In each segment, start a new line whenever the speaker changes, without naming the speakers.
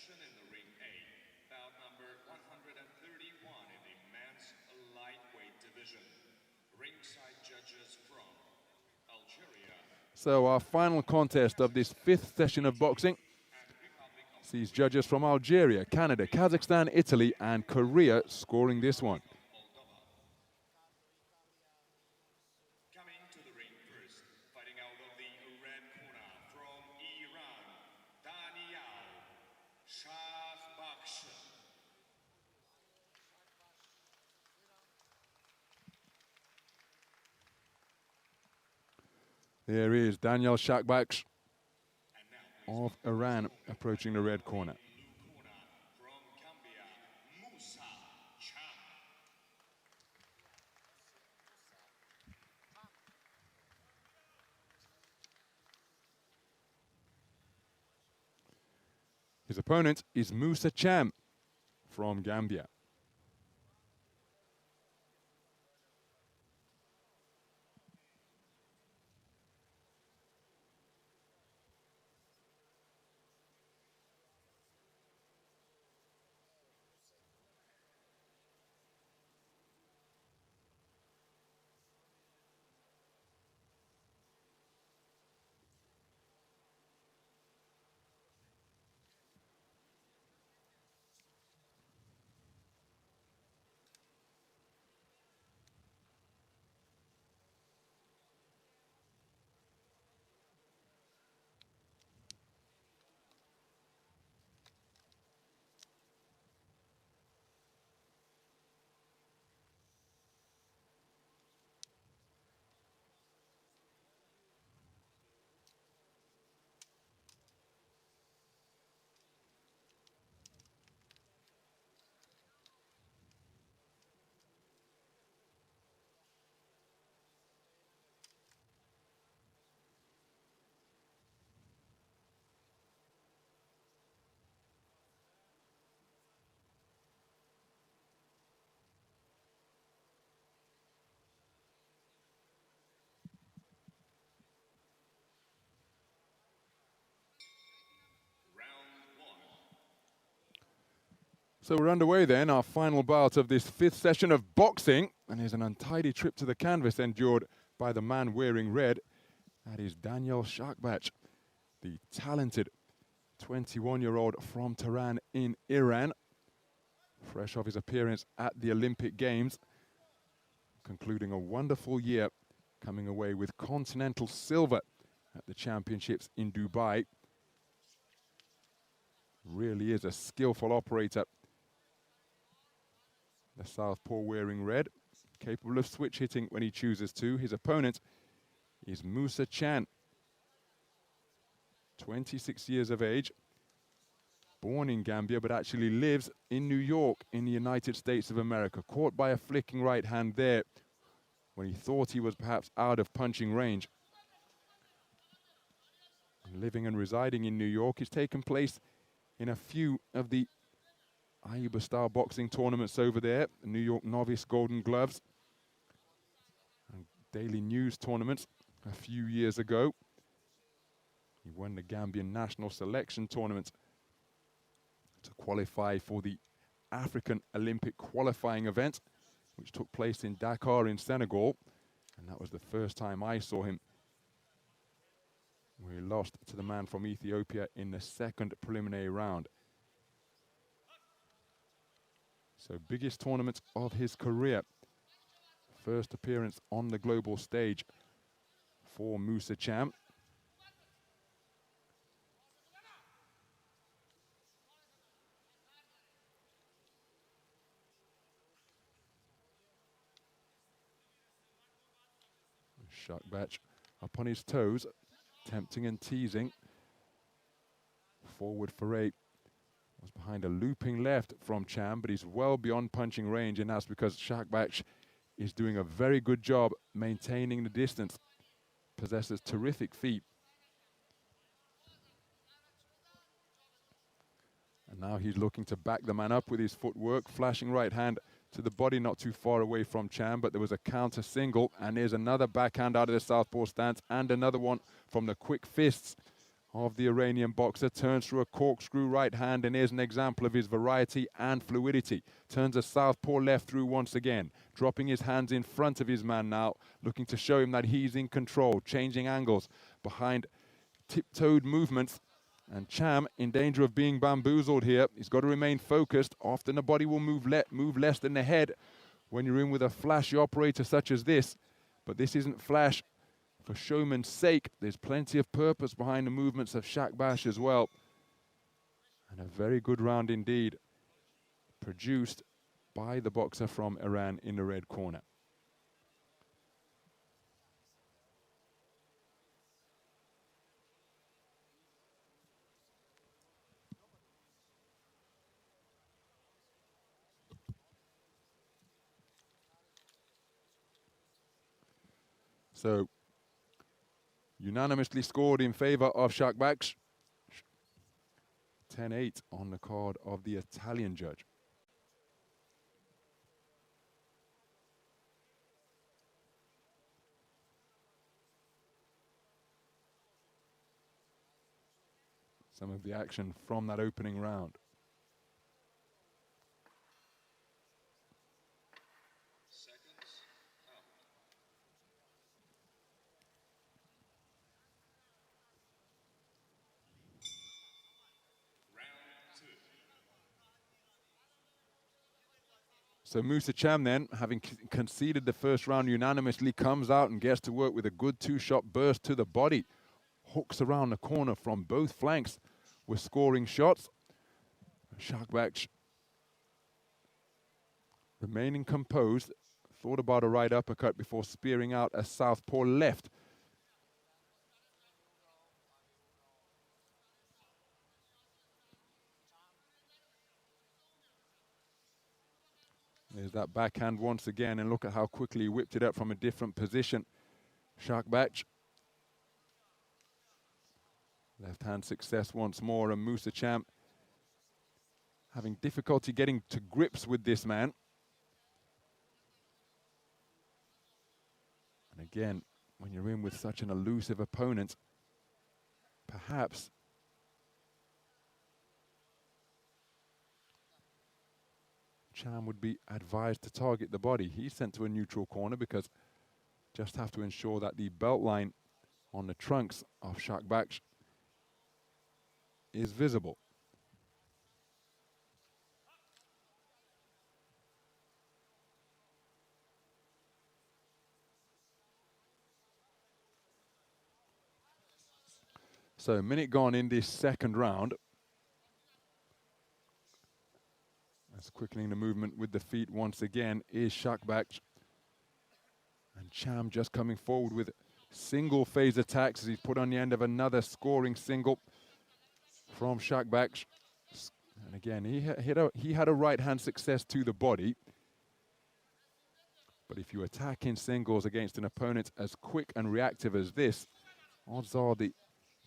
session in the ring A, bout number 131 in the men's lightweight division. Ringside judges from Algeria.
So our final contest of this 5th session of boxing sees judges from Algeria, Canada, Kazakhstan, Italy, and Korea scoring this one.
Coming to the ring first, fighting out of the red corner from Iran, Daniyal Shahbakhsh.
There is Daniyal Shahbakhsh of Iran approaching the red corner.
Blue corner from Gambia, Moussi.
His opponent is Moussi from Gambia. So we're underway then, our final bout of this 5th session of boxing. And here's an untidy trip to the canvas endured by the man wearing red. That is Daniyal Shahbakhsh, the talented 21-year-old from Tehran in Iran. Fresh off his appearance at the Olympic Games. Concluding a wonderful year, coming away with continental silver at the championships in Dubai. Really is a skillful operator. The southpaw wearing red, capable of switch hitting when he chooses to. His opponent is Moussi, 26 years of age, born in Gambia but actually lives in New York in the United States of America. Caught by a flicking right hand there when he thought he was perhaps out of punching range. Living and residing in New York, he's taken place in a few of the Ayuba-style boxing tournaments over there, the New York Novice Golden Gloves and Daily News tournaments a few years ago. He won the Gambian National Selection Tournament to qualify for the African Olympic qualifying event, which took place in Dakar in Senegal. And that was the first time I saw him, where he lost to the man from Ethiopia in the 2nd preliminary round. So biggest tournament of his career. First appearance on the global stage for Moussi. Shahbakhsh up on his toes, tempting and teasing. Forward foray was behind a looping left from Cham, but he's well beyond punching range, and that's because Shahbakhsh is doing a very good job maintaining the distance. Possesses terrific feet. And now he's looking to back the man up with his footwork, flashing right hand to the body not too far away from Cham, but there was a counter single, and there's another backhand out of the southpaw stance, and another one from the quick fists of the Iranian boxer. Turns through a corkscrew right hand, and here's an example of his variety and fluidity. Turns a southpaw left through once again, dropping his hands in front of his man now, looking to show him that he's in control, changing angles behind tiptoed movements. And Cham in danger of being bamboozled here. He's got to remain focused. Often the body will move less than the head when you're in with a flashy operator such as this. But this isn't flash for showman's sake. There's plenty of purpose behind the movements of Shahbakhsh as well. And a very good round indeed, produced by the boxer from Iran in the red corner. So, unanimously scored in favor of Shahbakhsh. 10-8 on the card of the Italian judge. Some of the action from that opening round. So Musa Cham then, having conceded the first round unanimously, comes out and gets to work with a good two-shot burst to the body. Hooks around the corner from both flanks with scoring shots. Shahbakhsh remaining composed, thought about a right uppercut before spearing out a southpaw left. There's that backhand once again, and look at how quickly he whipped it up from a different position. Shahbakhsh. Left hand success once more, and Musa Cham having difficulty getting to grips with this man. And again, when you're in with such an elusive opponent, perhaps Cham would be advised to target the body. He's sent to a neutral corner because just have to ensure that the belt line on the trunks of Shahbakhsh is visible. So a minute gone in this second round. As quickening the movement with the feet once again is Shahbakhsh. And Cham just coming forward with single phase attacks as he's put on the end of another scoring single from Shahbakhsh. And again, he had a right hand success to the body. But if you attack in singles against an opponent as quick and reactive as this, odds are the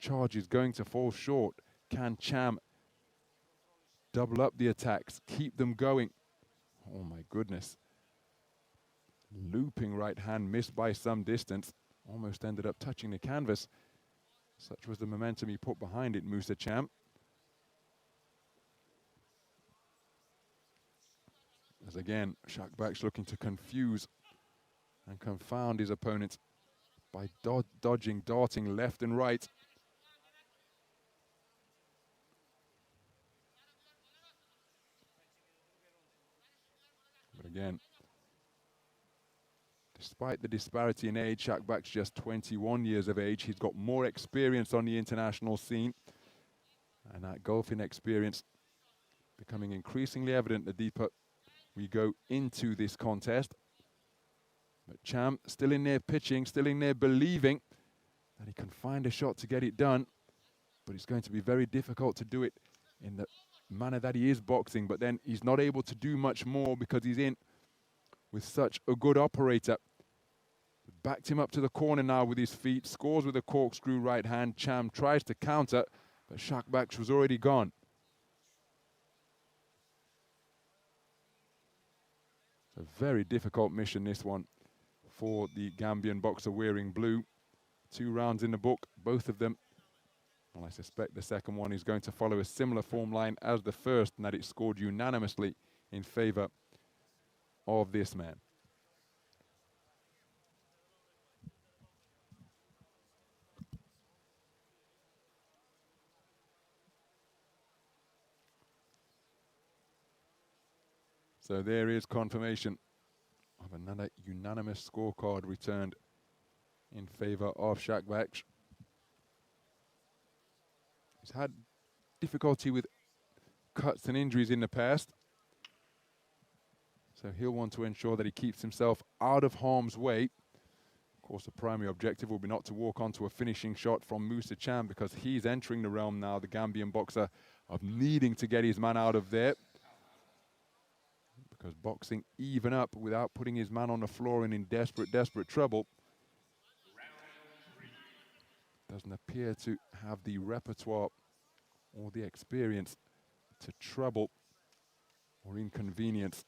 charge is going to fall short. Can Cham double up the attacks, keep them going? Oh my goodness. Looping right hand, missed by some distance. Almost ended up touching the canvas. Such was the momentum he put behind it, Musa Cham. As again, Shahbakhsh looking to confuse and confound his opponent by dodging, darting left and right. But again, despite the disparity in age, Shahbakhsh just 21 years of age. He's got more experience on the international scene. And that golfing experience becoming increasingly evident the deeper we go into this contest. But Cham still in there pitching, still in there believing that he can find a shot to get it done. But it's going to be very difficult to do it in the manner that he is boxing. But then he's not able to do much more because he's in with such a good operator. Backed him up to the corner now with his feet, scores with a corkscrew right hand. Cham tries to counter, but Shahbakhsh was already gone. It's a very difficult mission, this one, for the Gambian boxer wearing blue. 2 rounds in the book, both of them Well, I suspect the second one is going to follow a similar form line as the first, and that it scored unanimously in favor of this man. So there is confirmation of another unanimous scorecard returned in favor of Shahbakhsh. He's had difficulty with cuts and injuries in the past, so he'll want to ensure that he keeps himself out of harm's way. Of course, the primary objective will be not to walk onto a finishing shot from Musa Cham, because he's entering the realm now, the Gambian boxer, of needing to get his man out of there. Because boxing even up without putting his man on the floor and in desperate trouble doesn't appear to have the repertoire or the experience to trouble or inconvenience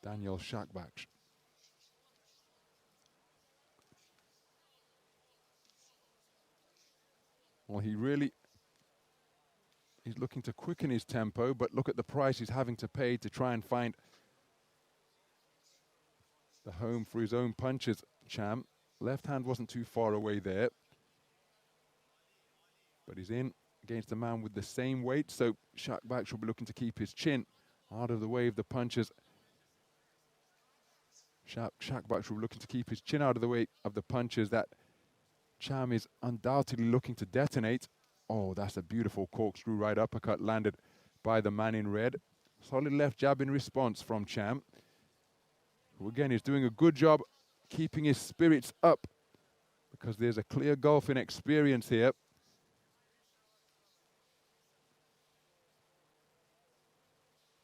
Daniyal Shahbakhsh. Well, he really is looking to quicken his tempo, but look at the price he's having to pay to try and find the home for his own punches. Cham, left hand wasn't too far away there, but he's in against a man with the same weight, so Shahbakhsh will be looking to keep his chin out of the way of the punches. Shahbakhsh will be looking to keep his chin out of the way of the punches that Cham is undoubtedly looking to detonate. Oh, that's a beautiful corkscrew right uppercut landed by the man in red. Solid left jab in response from Cham, who again is doing a good job keeping his spirits up, because there's a clear gulf in experience here.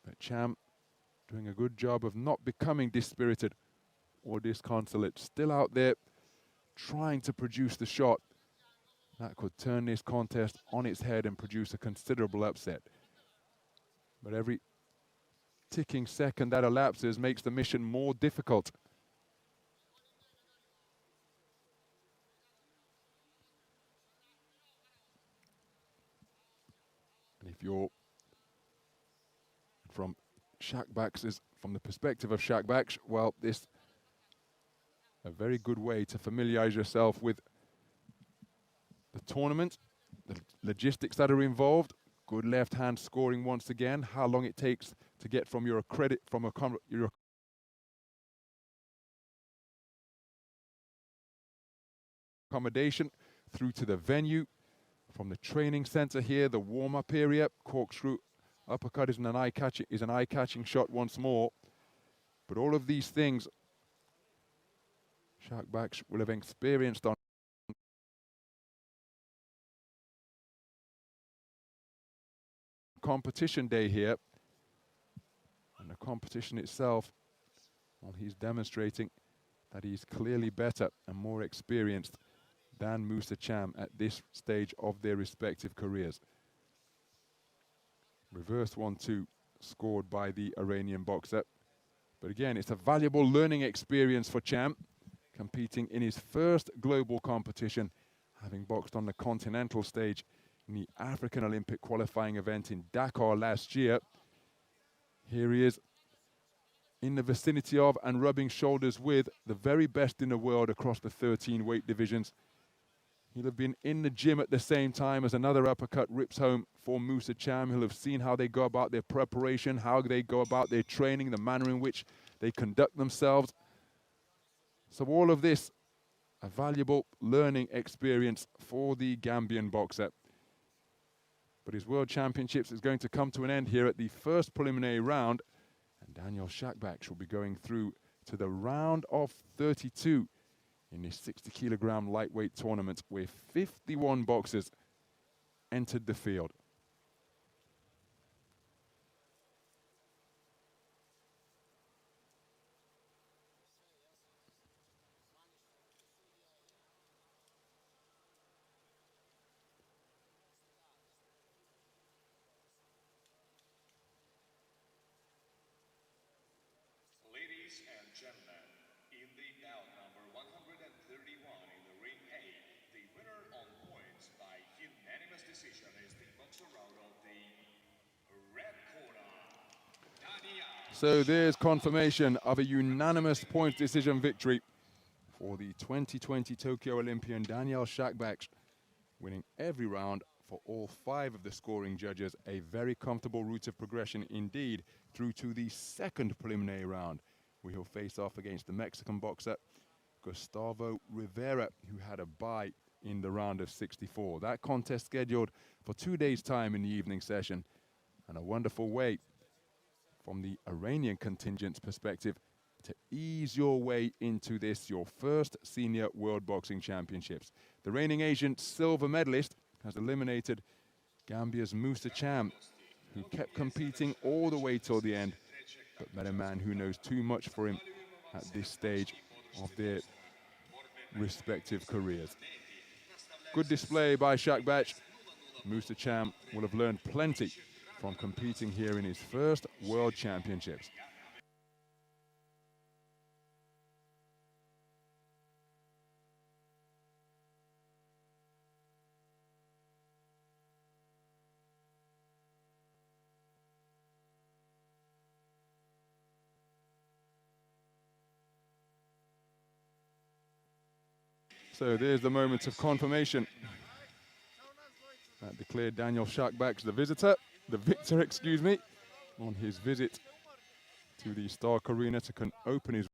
But Cham doing a good job of not becoming dispirited or disconsolate. Still out there trying to produce the shot that could turn this contest on its head and produce a considerable upset. But every ticking second that elapses makes the mission more difficult. And if you're from the perspective of Shahbakhsh, well, this a very good way to familiarize yourself with the tournament, the logistics that are involved. Good left hand scoring once again. How long it takes to get from your accommodation through to the venue, from the training center here, the warm-up area. Corkscrew uppercut is an eye-catching shot once more. But all of these things Shahbakhsh will have experienced on competition day here. And the competition itself, well, he's demonstrating that he's clearly better and more experienced than Musa Cham at this stage of their respective careers. Reverse 1-2 scored by the Iranian boxer. But again, it's a valuable learning experience for Cham, competing in his first global competition, having boxed on the continental stage in the African Olympic qualifying event in Dakar last year. Here he is in the vicinity of and rubbing shoulders with the very best in the world across the 13 weight divisions. He'll have been in the gym at the same time as another uppercut rips home for Musa Cham. He'll have seen how they go about their preparation, how they go about their training, the manner in which they conduct themselves. So all of this, a valuable learning experience for the Gambian boxer. But his World Championships is going to come to an end here at the first preliminary round, and Daniyal Shahbakhsh will be going through to the round of 32 in this 60-kilogram lightweight tournament, where 51 boxers entered the field.
Ladies and gentlemen, in the bout number 131 in the ring A, the winner on points by
So there's confirmation of a unanimous points decision victory for the 2020 Tokyo Olympian Daniyal Shahbakhsh, winning every round for all 5 of the scoring judges. A very comfortable route of progression indeed through to the second preliminary round, where he'll face off against the Mexican boxer Gustavo Rivera, who had a bye in the round of 64. That contest scheduled for 2 days' time in the evening session, and a wonderful way from the Iranian contingent's perspective to ease your way into this, your first senior World Boxing Championships. The reigning Asian silver medalist has eliminated Gambia's Musa Cham, who kept competing all the way till the end, but met a man who knows too much for him at this stage of their respective careers. Good display by Shahbakhsh. Musa Cham will have learned plenty from competing here in his first World Championships. So there's the moment of confirmation. That declared Daniyal Shahbakhsh the victor, excuse me, on his visit to the Stark Arena to open his